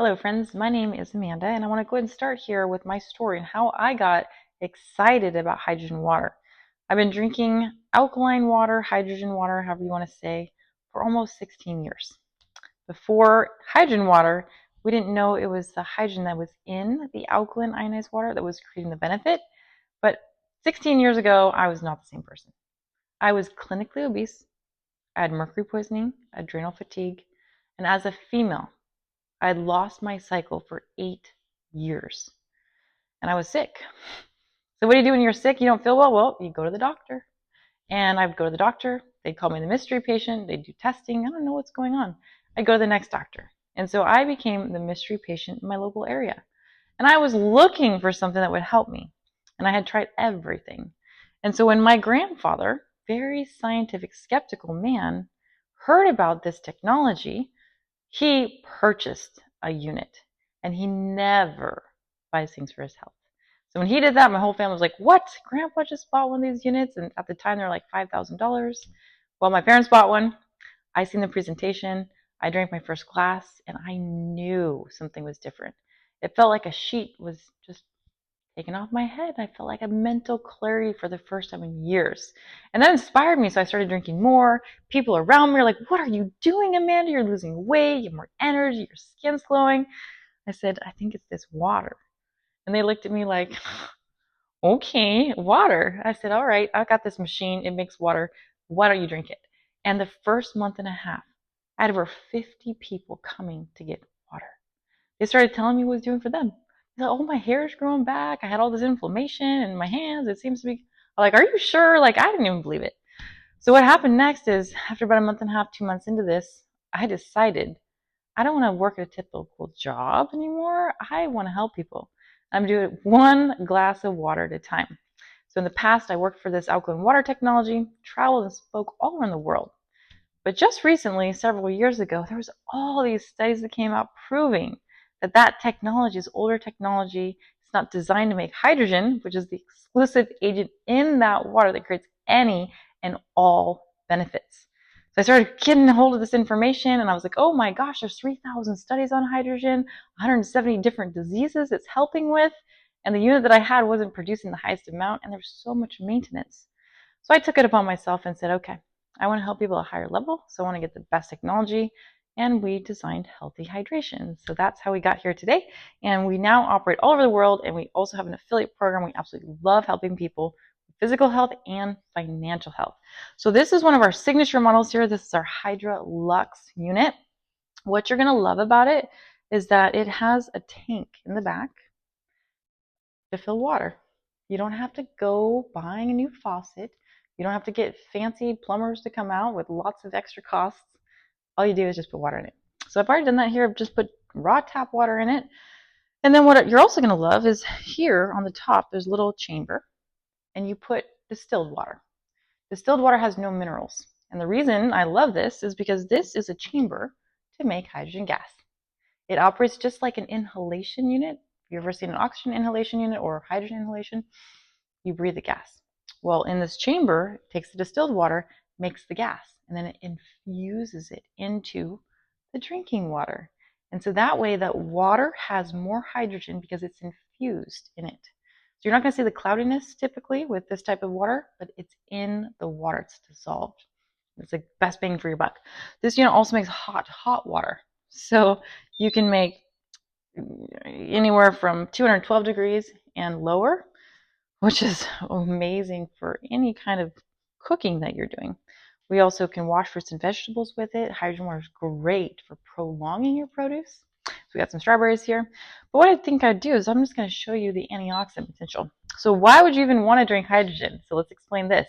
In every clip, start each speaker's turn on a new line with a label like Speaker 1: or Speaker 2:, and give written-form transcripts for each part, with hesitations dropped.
Speaker 1: Hello friends, my name is Amanda and I want to go ahead and start here with my story and how I got excited about hydrogen water. I've been drinking alkaline water, hydrogen water, however you want to say, for almost 16 years. Before hydrogen water, we didn't know it was the hydrogen that was in the alkaline ionized water that was creating the benefit. But 16 years ago, I was not the same person. I was clinically obese, I had mercury poisoning, adrenal fatigue, and as a female, I had lost my cycle for 8 years and I was sick. So what do you do when you're sick? You don't feel well? Well, you go to the doctor. And I'd go to the doctor. They'd call me the mystery patient. They'd do testing. I don't know what's going on. I'd go to the next doctor. And so I became the mystery patient in my local area. And I was looking for something that would help me. And I had tried everything. And so when my grandfather, very scientific, skeptical man, heard about this technology, he purchased a unit and he never buys things for his health. So when he did that, my whole family was like, what? Grandpa just bought one of these units? And at the time, they were like $5,000. Well, my parents bought one. I seen the presentation. I drank my first glass and I knew something was different. It felt like a sheet was just taken off my head. I felt like a mental clarity for the first time in years. And that inspired me, so I started drinking more. People around me are like, what are you doing, Amanda? You're losing weight, you have more energy, your skin's glowing. I said, I think it's this water. And they looked at me like, okay, water. I said, all right, I got this machine. It makes water. Why don't you drink it? And the first month and a half, I had over 50 people coming to get water. They started telling me what it was doing for them. They're like, oh, my hair is growing back. I had all this inflammation in my hands. It seems to be. I'm like, are you sure? Like, I didn't even believe it. So what happened next is, after about a month and a half, 2 months into this, I decided I don't want to work at a typical job anymore. I want to help people. I'm doing it one glass of water at a time. So in the past, I worked for this alkaline water technology, traveled and spoke all around the world. But just recently, several years ago, there was all these studies that came out proving that that technology is older technology. It's not designed to make hydrogen, which is the exclusive agent in that water that creates any and all benefits. So I started getting a hold of this information and I was like, oh my gosh, there's 3,000 studies on hydrogen, 170 different diseases it's helping with. And the unit that I had wasn't producing the highest amount and there was so much maintenance. So I took it upon myself and said, okay, I want to help people at a higher level, so I want to get the best technology, and we designed healthy hydration. So that's how we got here today, and we now operate all over the world, and we also have an affiliate program. We absolutely love helping people with physical health and financial health. So this is one of our signature models here. This is our Hydra-Luxe unit. What you're going to love about it is that it has a tank in the back to fill water. You don't have to go buying a new faucet. You don't have to get fancy plumbers to come out with lots of extra costs. All you do is just put water in it. So I've already done that here. I've just put raw tap water in it. And then what you're also going to love is here on the top, there's a little chamber, and you put distilled water. Distilled water has no minerals. And the reason I love this is because this is a chamber to make hydrogen gas. It operates just like an inhalation unit. If you've ever seen an oxygen inhalation unit or hydrogen inhalation, you breathe the gas. Well, in this chamber, it takes the distilled water, makes the gas, and then it infuses it into the drinking water. And so that way, that water has more hydrogen because it's infused in it. So you're not going to see the cloudiness typically with this type of water, but it's in the water. It's dissolved. It's the best bang for your buck. This unit also makes hot water. So you can make anywhere from 212 degrees and lower, which is amazing for any kind of cooking that you're doing. We also can wash fruits and vegetables with it. Hydrogen water is great for prolonging your produce. So we got some strawberries here. But what I think I'd do is I'm just going to show you the antioxidant potential. So why would you even want to drink hydrogen? So let's explain this.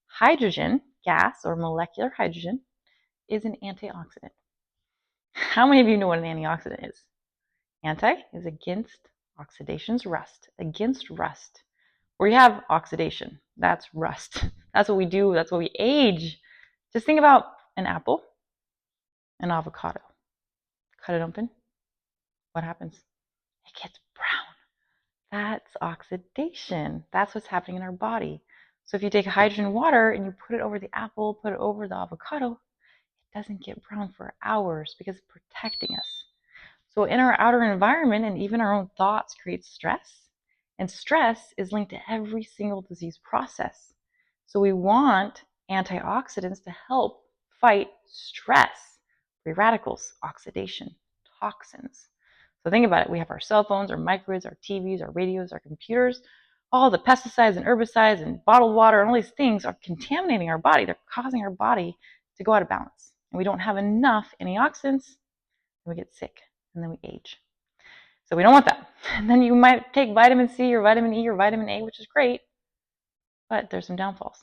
Speaker 1: Hydrogen, gas or molecular hydrogen, is an antioxidant. How many of you know what an antioxidant is? Anti is against oxidation's rust, against rust. Where you have oxidation, that's rust. That's what we do. That's what we age. Just think about an apple, an avocado. Cut it open. What happens? It gets brown. That's oxidation. That's what's happening in our body. So if you take hydrogen water and you put it over the apple, put it over the avocado, it doesn't get brown for hours because it's protecting us. So in our outer environment and even our own thoughts create stress. And stress is linked to every single disease process. So we want antioxidants to help fight stress, free radicals, oxidation, toxins. So think about it. We have our cell phones, our microwaves, our TVs, our radios, our computers. All the pesticides and herbicides and bottled water and all these things are contaminating our body. They're causing our body to go out of balance. And we don't have enough antioxidants, and we get sick, and then we age. So we don't want that. And then you might take vitamin C or vitamin E or vitamin A, which is great, but there's some downfalls.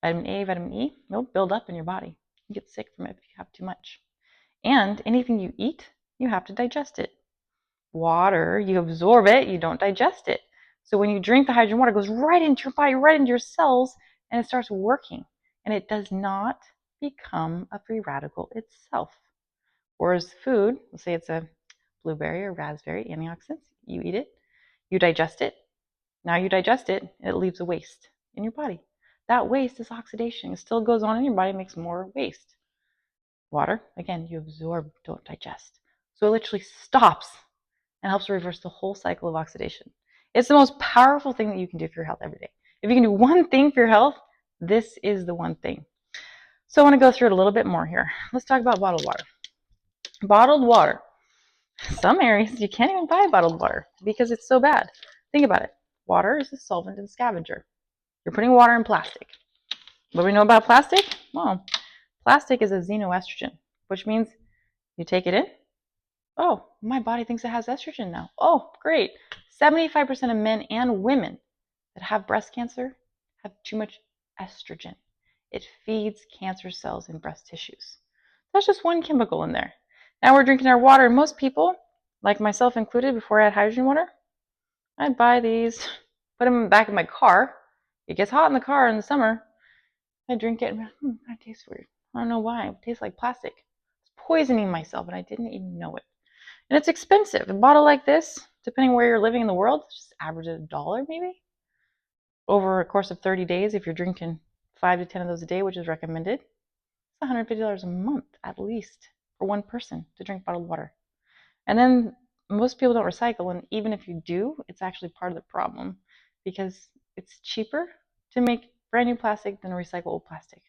Speaker 1: Vitamin A, vitamin E, they'll build up in your body. You get sick from it if you have too much. And anything you eat, you have to digest it. Water, you absorb it, you don't digest it. So when you drink the hydrogen water, it goes right into your body, right into your cells, and it starts working. And it does not become a free radical itself. Whereas food, let's say it's a blueberry or raspberry, antioxidants, you eat it, you digest it. Now you digest it, it leaves a waste in your body. That waste is oxidation. It still goes on in your body, makes more waste. Water, again, you absorb, don't digest. So it literally stops and helps reverse the whole cycle of oxidation. It's the most powerful thing that you can do for your health every day. If you can do one thing for your health, this is the one thing. So I want to go through it a little bit more here. Let's talk about bottled water. Bottled water. Some areas you can't even buy bottled water because it's so bad. Think about it. Water is a solvent and scavenger. You're putting water in plastic. What do we know about plastic? Well, plastic is a xenoestrogen, which means you take it in. Oh, my body thinks it has estrogen now. Oh, great. 75% of men and women that have breast cancer have too much estrogen. It feeds cancer cells in breast tissues. That's just one chemical in there. Now we're drinking our water, and most people, like myself included, before I had hydrogen water, I'd buy these, put them in the back of my car. It gets hot in the car in the summer. I'd drink it, and that tastes weird. I don't know why. It tastes like plastic. It's poisoning myself, and I didn't even know it. And it's expensive. A bottle like this, depending where you're living in the world, just average $1 maybe. Over a course of 30 days, if you're drinking 5 to 10 of those a day, which is recommended, it's $150 a month at least for one person to drink bottled water. And then most people don't recycle, and even if you do, it's actually part of the problem because it's cheaper to make brand new plastic than recyclable plastic.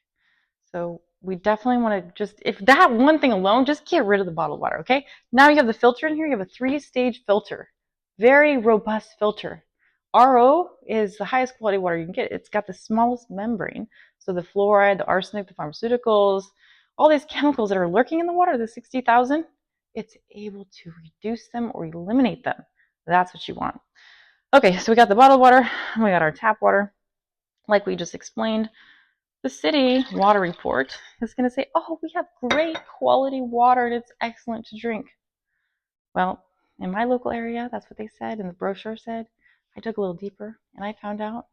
Speaker 1: So we definitely want to just, if that one thing alone, just get rid of the bottled water, okay? Now you have the filter in here. You have a 3-stage filter, very robust filter. RO is the highest quality water you can get. It's got the smallest membrane. So the fluoride, the arsenic, the pharmaceuticals, all these chemicals that are lurking in the water, the 60,000, it's able to reduce them or eliminate them. That's what you want. Okay, so we got the bottled water, and we got our tap water. Like we just explained, the city water report is going to say, oh, we have great quality water and it's excellent to drink. Well, in my local area, that's what they said, and the brochure said. I dug a little deeper, and I found out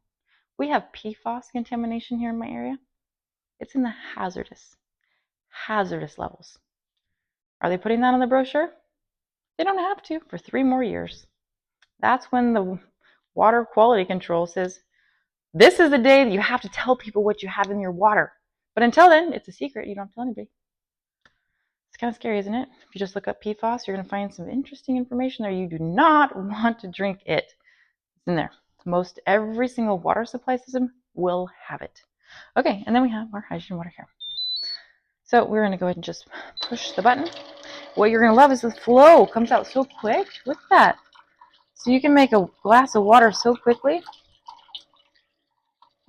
Speaker 1: we have PFAS contamination here in my area. It's in the hazardous levels. Are they putting that on the brochure? They don't have to for 3 more years. That's when the water quality control says, this is the day that you have to tell people what you have in your water. But until then, it's a secret. You don't have to tell anybody. It's kind of scary, isn't it? If you just look up PFAS, you're going to find some interesting information there. You do not want to drink it. It's in there. Most every single water supply system will have it. Okay, and then we have our hydrogen water here. So we're going to go ahead and just push the button. What you're going to love is the flow. It comes out so quick. Look at that. So you can make a glass of water so quickly.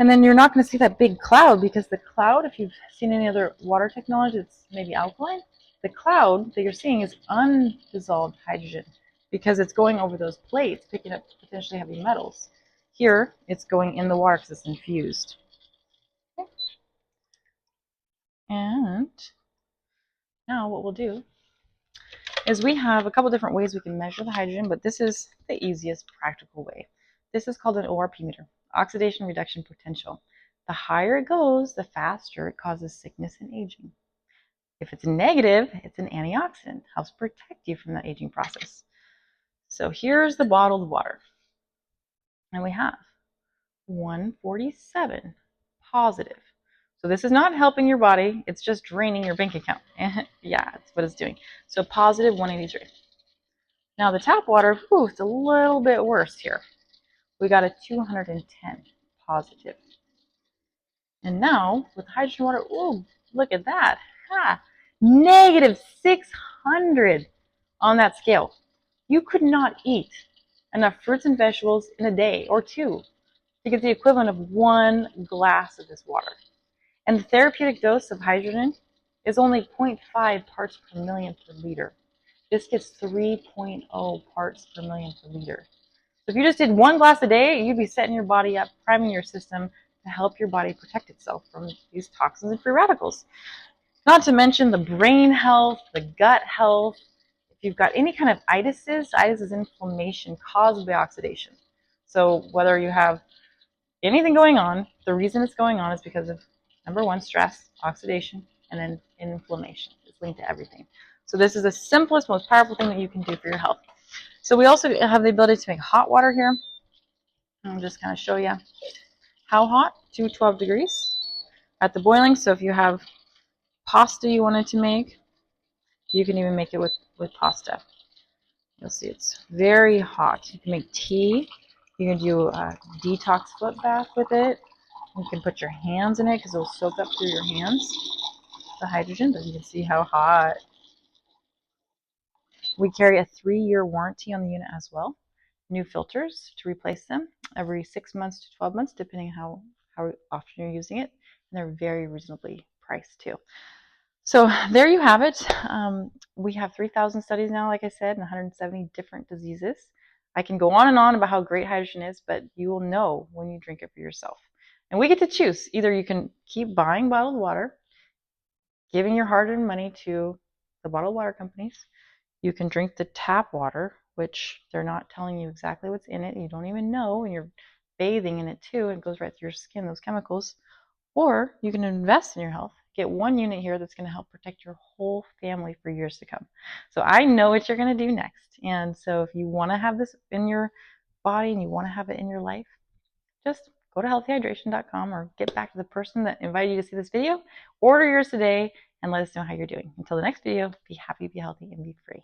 Speaker 1: And then you're not going to see that big cloud, because the cloud, if you've seen any other water technology that's maybe alkaline, the cloud that you're seeing is undissolved hydrogen because it's going over those plates, picking up potentially heavy metals. Here, it's going in the water because it's infused. Okay. And now what we'll do is we have a couple different ways we can measure the hydrogen, but this is the easiest practical way. This is called an ORP meter, oxidation reduction potential. The higher it goes, the faster it causes sickness and aging. If it's negative, it's an antioxidant, helps protect you from that aging process. So here's the bottled water. And we have 147 positive. So this is not helping your body, it's just draining your bank account. Yeah, that's what it's doing. So positive 183. Now the tap water, it's a little bit worse here. We got a 210 positive. And now with hydrogen water, look at that. Negative 600 on that scale. You could not eat enough fruits and vegetables in a day or two to get the equivalent of 1 glass of this water. And the therapeutic dose of hydrogen is only 0.5 parts per million per liter. This gets 3.0 parts per million per liter. So if you just did 1 glass a day, you'd be setting your body up, priming your system to help your body protect itself from these toxins and free radicals. Not to mention the brain health, the gut health. If you've got any kind of itis is inflammation caused by oxidation. So whether you have anything going on, the reason it's going on is because of, number one, stress, oxidation, and then inflammation. It's linked to everything. So this is the simplest, most powerful thing that you can do for your health. So we also have the ability to make hot water here. I'll just kind of show you how hot, 212 degrees at the boiling. So if you have pasta you wanted to make, you can even make it with pasta. You'll see it's very hot. You can make tea. You can do a detox foot bath with it. You can put your hands in it because it'll soak up through your hands, the hydrogen, but you can see how hot. We carry a 3-year warranty on the unit as well. New filters to replace them every 6 months to 12 months, depending how often you're using it. And they're very reasonably priced too. So there you have it. We have 3,000 studies now, like I said, in 170 different diseases. I can go on and on about how great hydrogen is, but you will know when you drink it for yourself. And we get to choose. Either you can keep buying bottled water, giving your hard-earned money to the bottled water companies. You can drink the tap water, which they're not telling you exactly what's in it. You don't even know, and you're bathing in it too. It goes right through your skin, those chemicals. Or you can invest in your health. Get 1 unit here that's going to help protect your whole family for years to come. So I know what you're going to do next. And so if you want to have this in your body and you want to have it in your life, just go to healthyhydration.com or get back to the person that invited you to see this video. Order yours today and let us know how you're doing. Until the next video, be happy, be healthy, and be free.